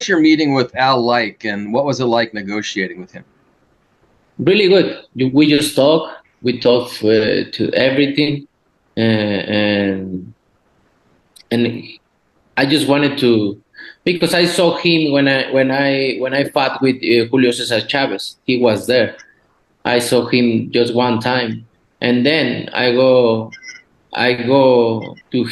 your meeting with Al like, and what was it like negotiating with him? Really good. We just talk. We talk to everything, and I just wanted to, because I saw him when I fought with Julio Cesar Chavez. He was there. I saw him just one time, and then I go to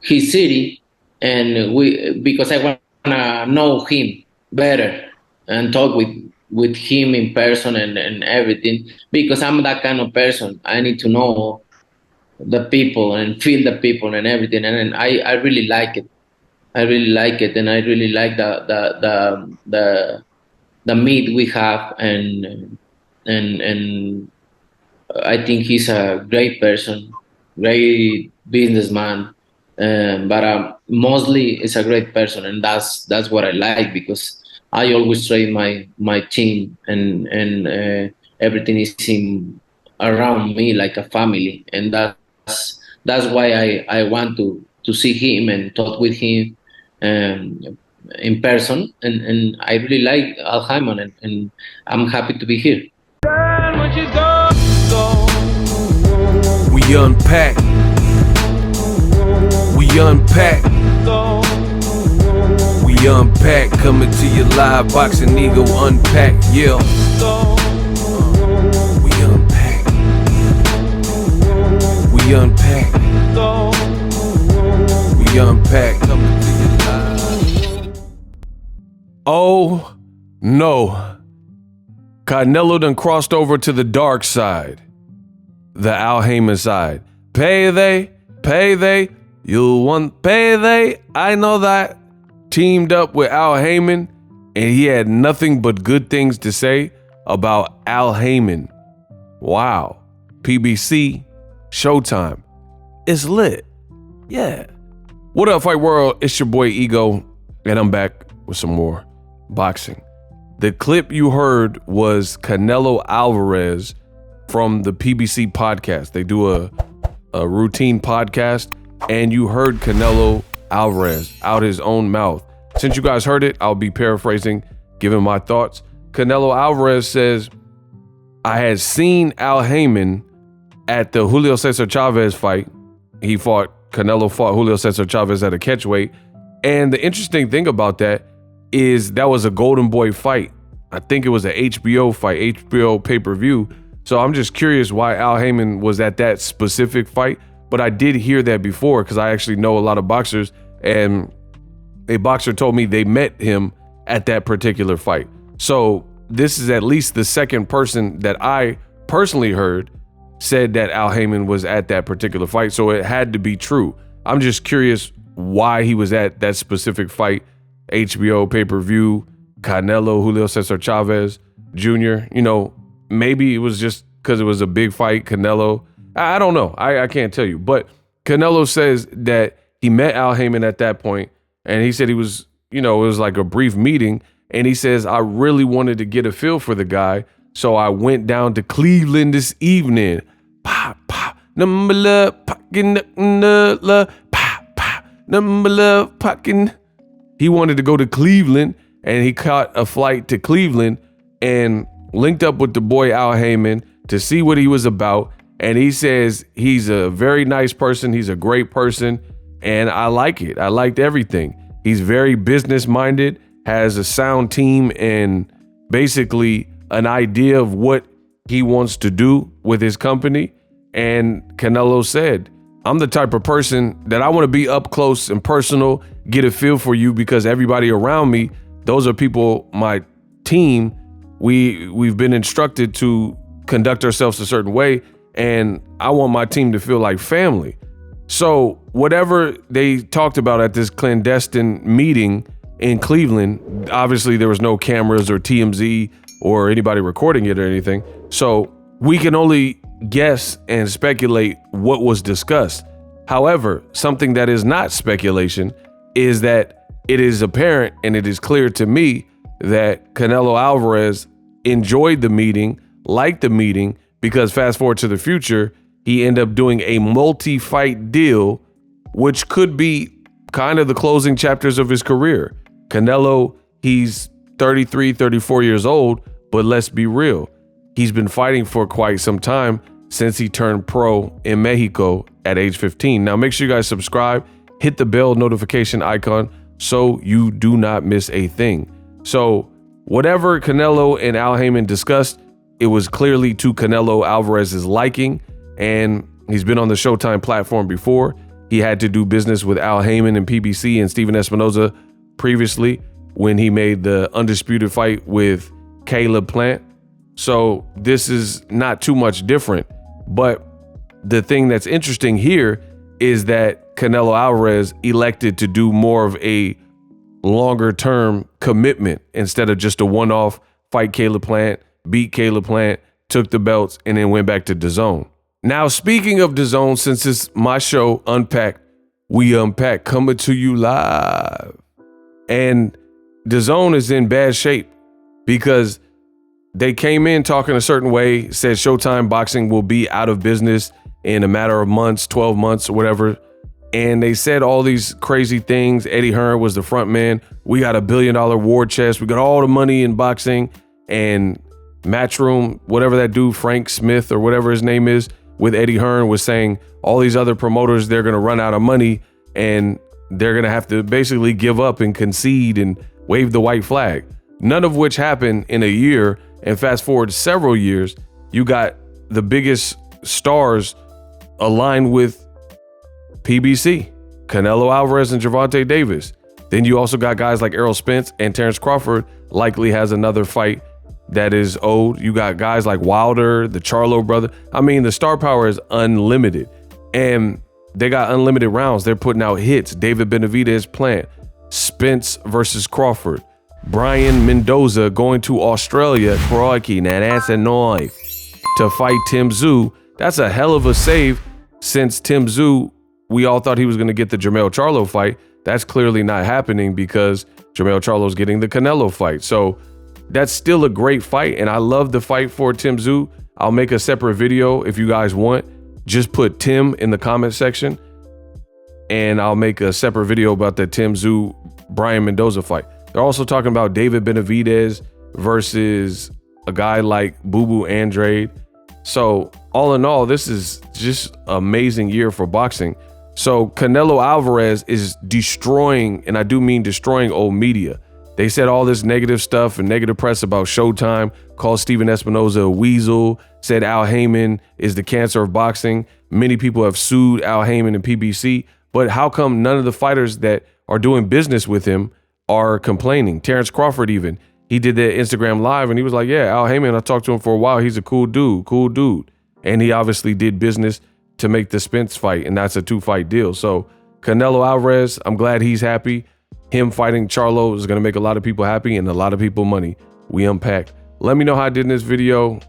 his city, and because I wanna know him better and talk with him in person and everything, because I'm that kind of person. I need to know the people and feel the people and everything, and I really like it. I really like it, and I really like the meet we have, and I think he's a great person, great businessman, but mostly is a great person, and that's what I like, because I always train my team, and everything is around me like a family, and that's why I want to see him and talk with him in person, and I really like Al Haymon, and I'm happy to be here. We unpack. We unpack. Coming to you live, Boxingego unpack. Yeah. We unpack. We unpack. We unpack. Coming to you live. Oh no. Canelo done crossed over to the dark side. The Al Haymon side. Payday, you want payday? I know that. Teamed up with Al Haymon, and he had nothing but good things to say about Al Haymon. Wow. PBC, Showtime. It's lit. Yeah. What up, Fight World? It's your boy Ego, and I'm back with some more boxing. The clip you heard was Canelo Alvarez from the PBC Podcast. They do a routine podcast, and you heard Canelo Alvarez out his own mouth. Since you guys heard it, I'll be paraphrasing, giving my thoughts. Canelo Alvarez says, I had seen Al Haymon at the Julio Cesar Chavez fight. Canelo fought Julio Cesar Chavez at a catchweight. And the interesting thing about that is that was a Golden Boy fight. I think it was an HBO fight, HBO pay-per-view. So I'm just curious why Al Haymon was at that specific fight. But I did hear that before, because I actually know a lot of boxers, and a boxer told me they met him at that particular fight. So this is at least the second person that I personally heard said that Al Haymon was at that particular fight. So it had to be true. I'm just curious why he was at that specific fight. HBO pay-per-view, Canelo, Julio Cesar Chavez Jr. You know, maybe it was just because it was a big fight, Canelo. I don't know. I can't tell you. But Canelo says that he met Al Haymon at that point, and he said he was, it was like a brief meeting. And he says, I really wanted to get a feel for the guy, so I went down to Cleveland this evening. Pa, pa, number love, pockin', love, pa, pa, number love, pockin'. He wanted to go to Cleveland, and he caught a flight to Cleveland and linked up with the boy Al Haymon to see what he was about. And he says he's a very nice person. He's a great person. And I like it. I liked everything. He's very business minded, has a sound team, and basically an idea of what he wants to do with his company. And Canelo said, I'm the type of person that I want to be up close and personal, get a feel for you, because everybody around me, those are people, my team, we've been instructed to conduct ourselves a certain way, and I want my team to feel like family. So whatever they talked about at this clandestine meeting in Cleveland, obviously there was no cameras or TMZ or anybody recording it or anything. So we can only guess and speculate what was discussed. However, something that is not speculation is that it is apparent and it is clear to me that Canelo Alvarez enjoyed the meeting, liked the meeting, because fast forward to the future, he ended up doing a multi-fight deal, which could be kind of the closing chapters of his career. Canelo, he's 33, 34 years old, but let's be real. He's been fighting for quite some time since he turned pro in Mexico at age 15. Now, make sure you guys subscribe, hit the bell notification icon so you do not miss a thing. So whatever Canelo and Al Haymon discussed, it was clearly to Canelo Alvarez's liking, and he's been on the Showtime platform before. He had to do business with Al Haymon and PBC and Steven Espinoza previously when he made the undisputed fight with Caleb Plant. So this is not too much different. But the thing that's interesting here is that Canelo Alvarez elected to do more of a longer term commitment instead of just a one-off fight Caleb Plant, beat Caleb Plant, took the belts, and then went back to DAZN. Now, speaking of DAZN, since it's my show, Unpacked, we unpack, coming to you live. And DAZN is in bad shape because they came in talking a certain way, said Showtime Boxing will be out of business in a matter of months, 12 months or whatever. And they said all these crazy things. Eddie Hearn was the front man. We got $1 billion war chest. We got all the money in boxing. And Matchroom, whatever that dude, Frank Smith or whatever his name is, with Eddie Hearn was saying all these other promoters, they're going to run out of money and they're going to have to basically give up and concede and wave the white flag. None of which happened in a year. And fast forward several years, you got the biggest stars aligned with PBC, Canelo Alvarez and Gervonta Davis. Then you also got guys like Errol Spence, and Terrence Crawford likely has another fight that is owed. You got guys like Wilder, the Charlo brother. I mean, the star power is unlimited, and they got unlimited rounds. They're putting out hits. David Benavidez Plant, Spence versus Crawford, Brian Mendoza going to Australia, crikey, now that's a knife, to fight Tim Tszyu. That's a hell of a save, since Tim Tszyu, we all thought he was going to get the Jermell Charlo fight. That's clearly not happening because Jermell Charlo's getting the Canelo fight. So that's still a great fight, and I love the fight for Tim Tszyu. I'll make a separate video if you guys want. Just put Tim in the comment section, and I'll make a separate video about the Tim Tszyu Brian Mendoza fight. They're also talking about David Benavidez versus a guy like Boo Boo Andrade. So all in all, this is just an amazing year for boxing. So Canelo Alvarez is destroying, and I do mean destroying, old media. They said all this negative stuff and negative press about Showtime, called Steven Espinoza a weasel, said Al Haymon is the cancer of boxing. Many people have sued Al Haymon and PBC, but how come none of the fighters that are doing business with him are complaining? Terrence Crawford even, he did that Instagram live and he was like, yeah, Al Haymon, I talked to him for a while. He's a cool dude. And he obviously did business to make the Spence fight, and that's a 2-fight deal. So Canelo Alvarez, I'm glad he's happy. Him fighting Charlo is going to make a lot of people happy and a lot of people money. We unpacked. Let me know how I did in this video.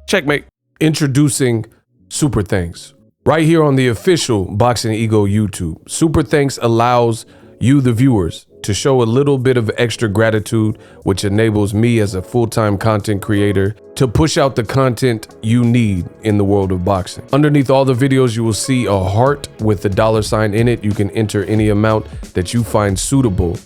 Checkmate. Introducing Super Thanks. Right here on the official Boxingego YouTube. Super Thanks allows you, the viewers, to show a little bit of extra gratitude, which enables me as a full-time content creator to push out the content you need in the world of boxing. Underneath all the videos, you will see a heart with the $sign in it. You can enter any amount that you find suitable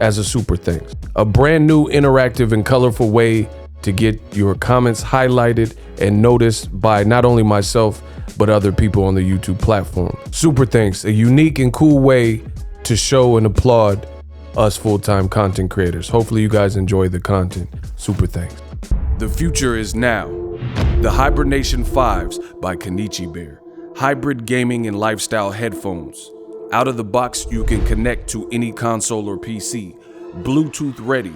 as a super thanks. A brand new interactive and colorful way to get your comments highlighted and noticed by not only myself, but other people on the YouTube platform. Super thanks, a unique and cool way to show and applaud us full-time content creators. Hopefully you guys enjoy the content. Super thanks. The future is now. The Hibernation 5s by Kenichi Bear. Hybrid gaming and lifestyle headphones. Out of the box, you can connect to any console or PC. Bluetooth ready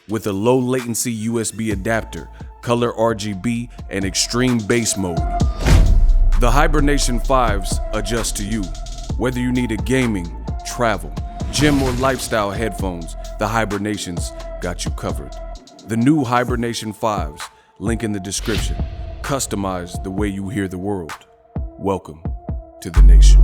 with a low latency USB adapter, color RGB, and extreme bass mode. The Hibernation 5s adjust to you. Whether you need a gaming, travel, gym, or lifestyle headphones, the Hibernations got you covered. The new Hibernation 5s, link in the description. Customize the way you hear the world. Welcome to the nation.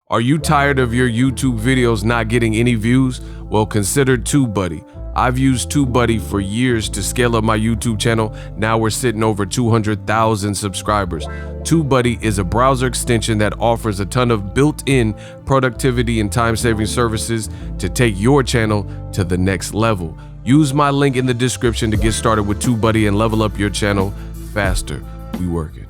Are you tired of your YouTube videos not getting any views? Well, consider TubeBuddy. I've used TubeBuddy for years to scale up my YouTube channel. Now we're sitting over 200,000 subscribers. TubeBuddy is a browser extension that offers a ton of built-in productivity and time-saving services to take your channel to the next level. Use my link in the description to get started with TubeBuddy and level up your channel faster. We working.